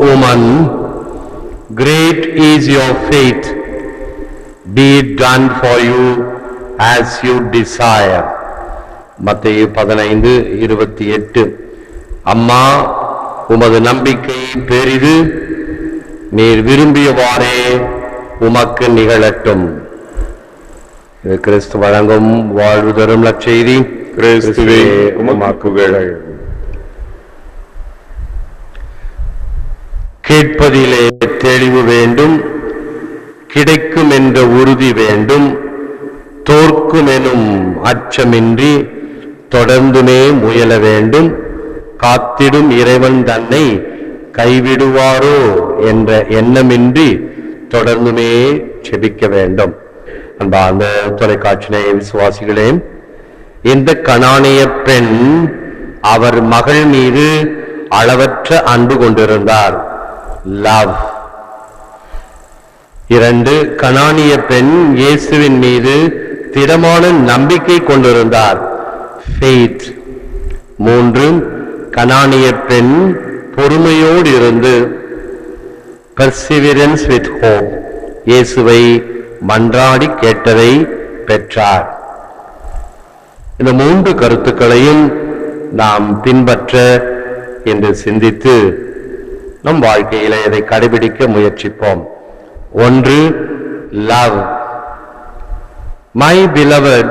woman, great is your faith. Be it done for you as you desire. மத்தேயு 15:28. அம்மா, உமது நம்பிக்கை பெரிது, நீர் விரும்பியவாறே உமக்கு நிகழட்டும். இது கிறிஸ்து வழங்கும் வாழ்வு தரும் நற்செய்தி. கிறிஸ்துவே உமக்கு புகழ். கேட்பதிலே தெளிவு வேண்டும், கிடைக்கும் என்ற உறுதி வேண்டும், தோற்கும் எனும் அச்சமின்றி தொடர்ந்துமே முயல வேண்டும், காத்திடும் இறைவன் தன்னை கைவிடுவாரோ என்ற எண்ணமின்றி தொடர்ந்துமே செபிக்க வேண்டும். அன்பார்ந்த தொலைக்காட்சி விசுவாசிகளே, இந்த கனானிய பெண் அவர் மகள் மீது அளவற்ற அன்பு கொண்டிருந்தார். லவ். 2, கனானிய பெண் இயேசுவின் மீது திடமான நம்பிக்கை கொண்டிருந்தார். ஃபெய்த். 3, கனானிய பெண் பொறுமையோடு இருந்து perseverance with hope, இயேசுவை மன்றாடி கேட்டதை பெற்றார். இந்த 3 கருத்துக்களையும் நாம் பின்பற்ற என்று சிந்தித்து நம் வாழ்க்கையில இதை கடைபிடிக்க முயற்சிப்போம். 1, love. My beloved,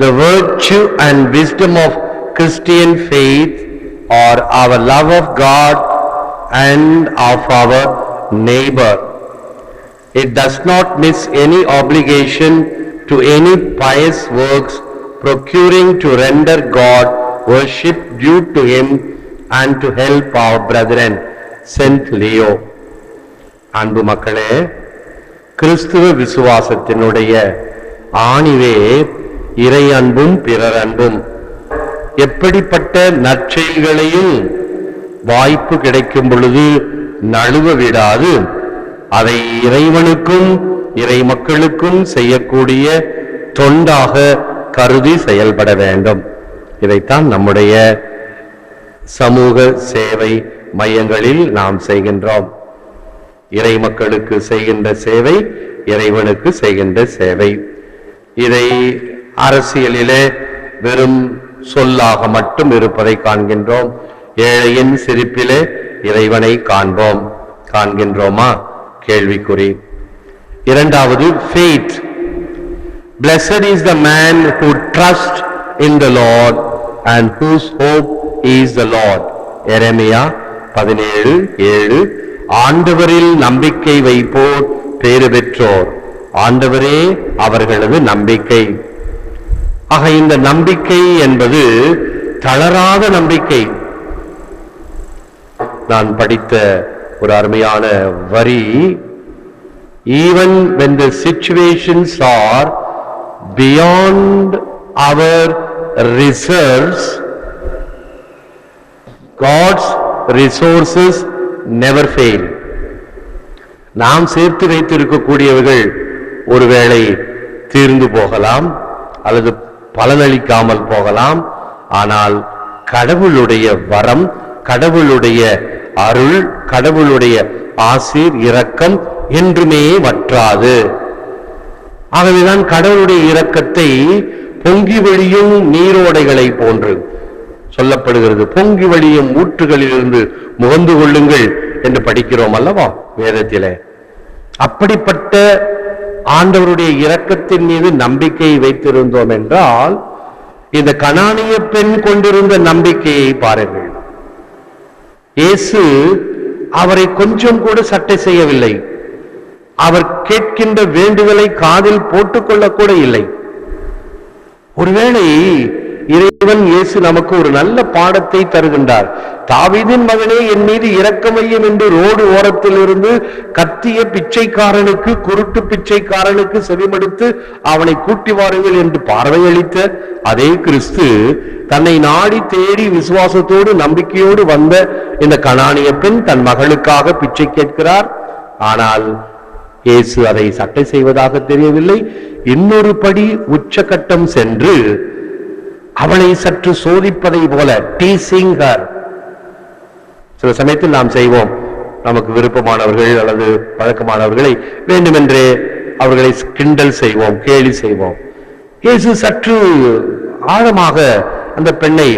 the virtue and wisdom of Christian faith are our love of God and of our neighbor. It does not miss any obligation to any pious works, procuring to render God worship due to him and to help our brethren. Saint Leo. அன்பு மக்களே, கிறிஸ்துவ விசுவாசத்தினுடைய ஆணிவே இறை அன்பும் பிறர் அன்பும். எப்படிப்பட்ட நற்செயல்களையும் வாய்ப்பு கிடைக்கும் பொழுது நழுவ விடாது அதை இறைவனுக்கும் இறை மக்களுக்கும் செய்யக்கூடிய தொண்டாக கருதி செயல்பட வேண்டும். இதைத்தான் நம்முடைய சமூக சேவை மையங்களில் நாம் செய்கின்றோம். இறை மக்களுக்கு செய்கின்ற சேவை இறைவனுக்கு செய்கின்ற சேவை. இதை அரசியலிலே வெறும் சொல்லாக மட்டும் இருப்பதை காண்கின்றோம். ஏழையின் சிரிப்பிலே இறைவனை காண்கின்றோமா? கேள்விக்குறி. 2வது, faith. Blessed is the man who trusts in the Lord and whose hope is the Lord. எரேமியா 17:7. ஆண்டவரில் நம்பிக்கை வைப்போர் பேறு பெற்றோர், ஆண்டவரே அவர்களது நம்பிக்கை. ஆக இந்த நம்பிக்கை என்பது தளராத நம்பிக்கை. நான் படித்த ஒரு அருமையான வரி, even when the situations are beyond our reserves, God's resources never fail. நாம் சேர்த்து வைத்திருக்கக்கூடியவர்கள் ஒருவேளை தீர்ந்து போகலாம் அல்லது பலனளிக்காமல் போகலாம். ஆனால் கடவுளுடைய வரம், கடவுளுடைய அருள், கடவுளுடைய ஆசீர் இரக்கம் என்றுமே வற்றாது. ஆகவேதான் கடவுளுடைய இரக்கத்தை பொங்கி வழியும் நீரோடைகளை போன்று சொல்லப்படுகிறது. பொங்கி வழியும் ஊற்றுகளிலிருந்து முகந்து கொள்ளுங்கள் என்று படிக்கிறோம் அல்லவா வேதத்திலே. அப்படிப்பட்ட ஆண்டவருடைய இரக்கத்தின் மீது நம்பிக்கை வைத்திருந்தோம் என்றால், இந்த கனானிய பெண் கொண்டிருந்த நம்பிக்கையை பாருங்கள். இயேசு அவரை கொஞ்சம் கூட சட்டை செய்யவில்லை. அவர் கேட்கின்ற வேண்டுதலை காதில் போட்டுக்கொள்ள கூட இல்லை. ஒருவேளை இறைவன் இயேசு நமக்கு ஒரு நல்ல பாடத்தை தருகின்றார். தாவீதின் மகனே, என் மீது இரக்கமையும் என்று ரோடு ஓரத்தில் இருந்து கத்திய பிச்சைக்காரனுக்கு, குருட்டு பிச்சைக்காரனுக்கு செவிமடுத்து அவனை கூட்டி வாருங்கள் என்று பார்வையளித்த அதே கிறிஸ்து தன்னை நாடி தேடி விசுவாசத்தோடு நம்பிக்கையோடு வந்த இந்த கனானிய பெண் தன் மகளுக்காக பிச்சை கேட்கிறார். ஆனால் இயேசு அதை சட்டை செய்வதாக தெரியவில்லை. இன்னொரு படி உச்சகட்டம் சென்று அவளை சற்று சோதிப்பதை போல, டீசிங் ஹர். சில சமயத்தில் நாம் செய்வோம், நமக்கு விருப்பமானவர்கள் அல்லது பழக்கமானவர்களை வேண்டுமென்றே அவர்களை கிண்டல் செய்வோம், கேலி செய்வோம். இயேசு சற்று ஆழமாக அந்த பெண்ணை,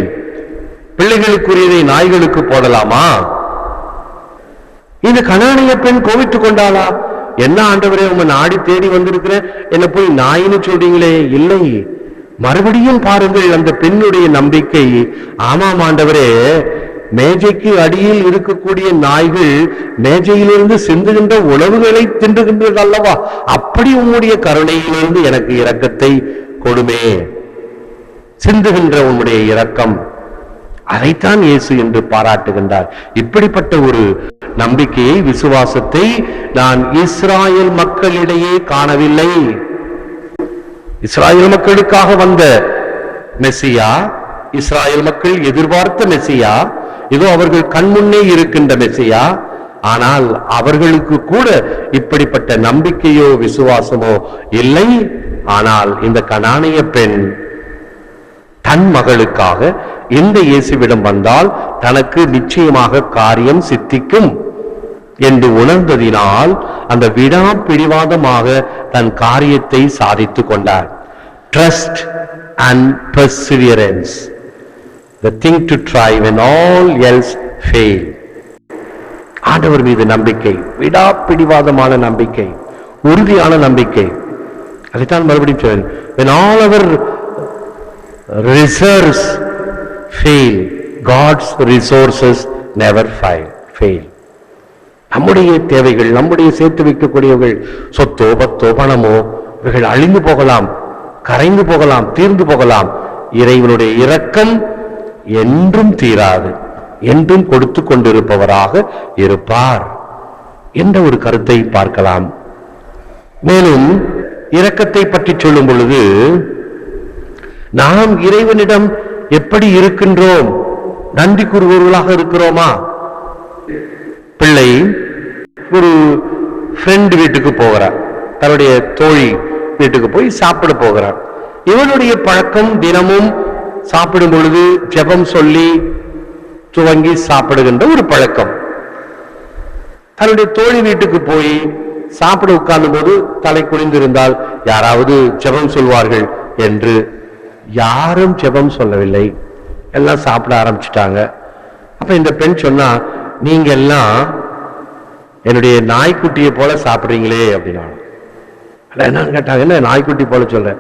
பிள்ளைகளுக்குரியதை நாய்களுக்கு போடலாமா? இந்த கனானிய பெண் கோவித்துக் கொண்டாளா? என்ன ஆண்டவரே, உங்க நாடி தேடி வந்திருக்கிறேன், என்ன போய் நாயின்னு சொல்றீங்களே? இல்லை, மறுபடியும் பாருங்கள் அந்த பெண்ணுடைய நம்பிக்கை. ஆமாம் ஆண்டவரே, மேஜைக்கு அடியில் இருக்கக்கூடிய நாய்கள் மேஜையிலிருந்து சிந்துகின்ற உணவுகளை தின்றுகின்றது அல்லவா? அப்படி உம்முடைய கருணையிலிருந்து எனக்கு இரக்கத்தை கொடுமே. சிந்துகின்ற உம்முடைய இரக்கம், அதைத்தான் இயேசு என்று பாராட்டுகின்றார். இப்படிப்பட்ட ஒரு நம்பிக்கையை, விசுவாசத்தை நான் இஸ்ராயேல் மக்களிடையே காணவில்லை. இஸ்ராயேல் மக்களுக்காக வந்த மெசியா, இஸ்ராயேல் மக்கள் எதிர்பார்த்த மெசியா, இதோ அவர்கள் கண்முன்னே இருக்கின்ற மெசியா. ஆனால் அவர்களுக்கு கூட இப்படிப்பட்ட நம்பிக்கையோ விசுவாசமோ இல்லை. ஆனால் இந்த கனானிய பெண் தன் மகளுக்காக இந்த இயேசுவிடம் வந்தால் தனக்கு நிச்சயமாக காரியம் சித்திக்கும் என்று உணர்ந்ததினால் அந்த விடாப்பிடிவாதமாக தன் காரியத்தை சாதித்துக் கொண்டார். Trust and perseverance, the thing to try when all else fail. ஆண்டவர் மீது நம்பிக்கை, விடாப்பிடிவாதமான நம்பிக்கை, உறுதியான நம்பிக்கை. அதைத்தான் மறுபடியும் சொல்றேன். when all our reserves fail, God's resources never fail. நம்முடைய தேவைகள், நம்முடைய சேர்த்து வைக்கக்கூடியவர்கள், சொத்தோ பத்தோ பணமோ, இவைகள் அழிந்து போகலாம், கரைந்து போகலாம், தீர்ந்து போகலாம். இறைவனுடைய இரக்கம் என்றும் தீராது, என்றும் கொடுத்து கொண்டிருப்பவராக இருப்பார் என்ற ஒரு கருத்தை பார்க்கலாம். மேலும் இரக்கத்தை பற்றி சொல்லும் பொழுது, நாம் இறைவனிடம் எப்படி இருக்கின்றோம்? நன்றி கூறுபவர்களாக இருக்கிறோமா? பிள்ளை ஒரு ஃப்ரெண்ட் வீட்டுக்கு போகிறார், தன்னுடைய தோழி வீட்டுக்கு போய் சாப்பிட போகிறார். இவனுடைய பழக்கம் தினமும் சாப்பிடும் பொழுது ஜெபம் சொல்லி துவங்கி சாப்பிடுகின்ற ஒரு பழக்கம். தன்னுடைய தோழி வீட்டுக்கு போய் சாப்பிட உட்கார்ந்தும் போது தலை குனிந்திருந்தால் யாராவது ஜெபம் சொல்வார்கள் என்று யாரும் ஜெபம் சொல்லவில்லை, எல்லாம் சாப்பிட ஆரம்பிச்சுட்டாங்க. அப்ப இந்த பெண் சொன்னா, நீங்க எல்லாம் என்னுடைய நாய்க்குட்டியை போல சாப்பிடுறீங்களே அப்படின்னா. என்னன்னு கேட்டாங்க, என்ன நாய்க்குட்டி போல சொல்ற?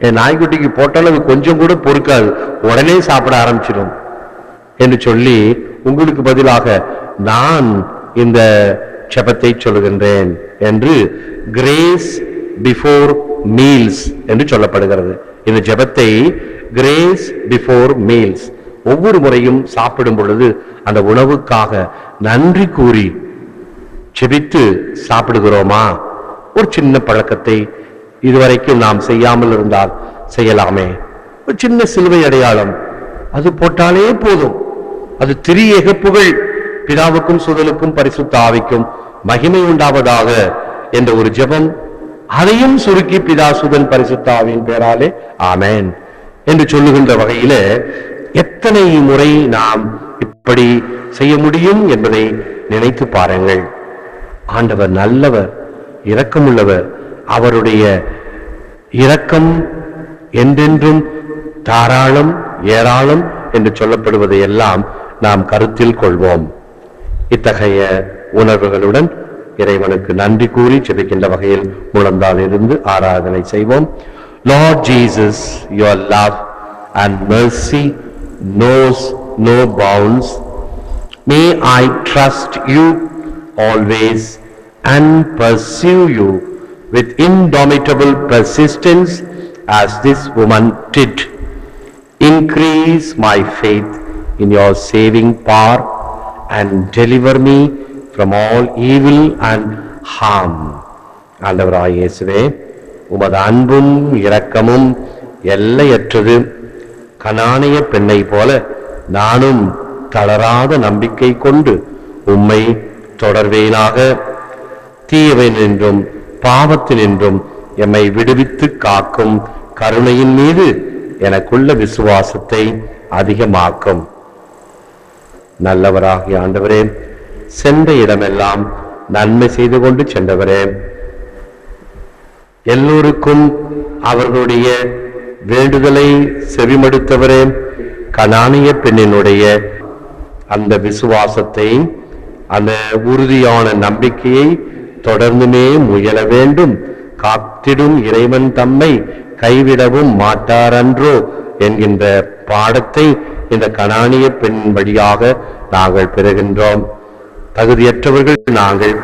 என் நாய்க்குட்டிக்கு போட்டாலும் அது கொஞ்சம் கூட பொறுக்காது, உடனே சாப்பிட ஆரம்பிச்சிடும் என்று சொல்லி, உங்களுக்கு பதிலாக நான் இந்த ஜெபத்தை சொல்லுகின்றேன் என்று கிரேஸ் பிஃபோர் மீல்ஸ் என்று சொல்லப்படுகிறது. இந்த ஜெபத்தை கிரேஸ் பிஃபோர் மீல்ஸ், ஒவ்வொரு முறையும் சாப்பிடும் பொழுது அந்த உணவுக்காக நன்றி கூறி ஜெபித்து சாப்பிடுகிறோமா? ஒரு சின்ன பழக்கத்தை இதுவரைக்கும் நாம் செய்யாமல் இருந்தால் செய்யலாமே. ஒரு சின்ன சிலுவை அடையாளம் அது போட்டாலே போதும். அது திரியேக புகழ், பிதாவுக்கும் சுதலுக்கும் பரிசுத்த ஆவிக்கும் மகிமை உண்டாவதாக என்ற ஒரு ஜெபம், அதையும் சுருக்கி பிதா சுதன் பரிசுத்த ஆவியின் பேராலே ஆமென் என்று சொல்லுகின்ற வகையில எத்தனை முறை நாம் இப்படி செய்ய முடியும் என்பதை நினைத்து பாருங்கள். ஆண்டவர் நல்லவர், இரக்கமுள்ளவர். அவருடைய இரக்கம் என்றென்றும் தாராளம், ஏராளம் என்று சொல்லப்படுவதை எல்லாம் நாம் கருத்தில் கொள்வோம். இத்தகைய உணர்வுகளுடன் இறைவனுக்கு நன்றி கூறி ஜெபிக்கின்ற வகையில் முழந்தால் இருந்து ஆராதனை செய்வோம். Lord Jesus, your love and mercy knows no bounds. May I trust you always and pursue you with indomitable persistence as this woman did. Increase my faith in your saving power and deliver me from all evil and harm. ஆண்டவராகிய இயேசுவே, உமது அன்பும் இரக்கமும் எல்லையற்றது. கனானிய பெண்ணை போல நானும் தளராத நம்பிக்கை கொண்டு உம்மை தொடர்வேனாக. தீயவனின்றும் பாவத்தினின்றும் எம்மை விடுவித்து காக்கும் கருணையின் மீது எனக்குள்ள விசுவாசத்தை அதிகமாக்கும். நல்லவராகிய ஆண்டவரே, சென்ற இடமெல்லாம் நன்மை செய்து கொண்டு சென்றவரே, எல்லோருக்கும் அவர்களுடைய வேண்டுதலை செவிமடுத்தவரே, கனானிய பெண்ணினுடைய அந்த விசுவாசத்தை, அந்த உறுதியான நம்பிக்கையை தொடர்ந்துமே முயல வேண்டும். காத்திடும் இறைவன் தம்மை கைவிடவும் மாட்டாரன்றோ என்கின்ற பாடத்தை இந்த கனானிய பெண் வழியாக நாங்கள் பெறுகின்றோம். தகுதியற்றவர்கள் நாங்கள்.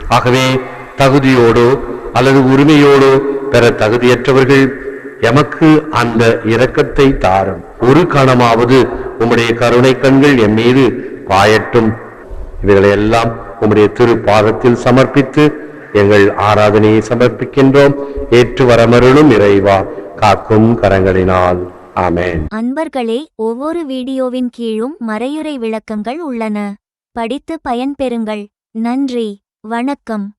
ஆகவே தகுதியோடு அல்லது உரிமையோடு பெற தகுதியற்றவர்கள், எமக்கு அந்த இரக்கத்தை தாரும். ஒரு கணமாவது உம்முடைய கருணை கண்கள் என் மீது பாயட்டும். இவைகளை எல்லாம் உம்முடைய திருப்பாதத்தில் சமர்ப்பித்து எங்கள் ஆராதனையை சமர்ப்பிக்கின்றோம். ஏற்று வரமருளும் இறைவா, காக்கும் கரங்களினால். ஆமென். அன்பர்களே, ஒவ்வொரு வீடியோவின் கீழும் மறையுரை விளக்கங்கள் உள்ளன. படித்து பயன்பெறுங்கள். நன்றி. வணக்கம்.